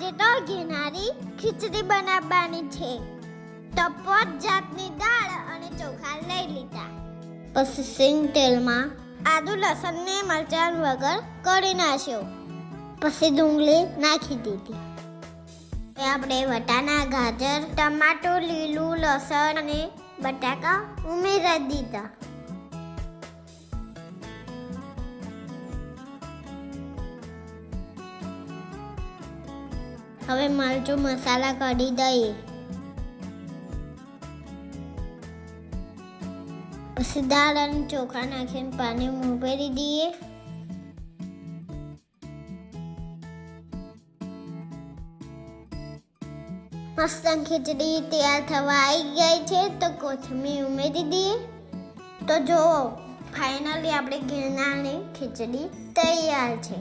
આજે તો ઘીનારી ખીચડી બનાવવાની છે. તો 5 જાતની દાળ અને ચોખા લઈ લીધા. પછી સિંગ તેલમાં આદુ લસણ ને મરચાં વગર કરી નાખ્યો. પછી ડુંગળી નાખી દીધી. આપણે વટાણા, ગાજર, ટમાટો, લીલું લસણ અને બટાકા ઉમેરી દીધા. હવે મરચું મસાલા કાઢી દઈએ. પછી દાળ અને ચોખા નાખીને પાણી ઉમેરી દઈએ. મસ્ત ખીચડી તૈયાર થવા આવી ગઈ છે. તો કોથમીર ઉમેરી દઈએ. તો જો ફાઇનલી આપણે ઘીનારની ખીચડી તૈયાર છે.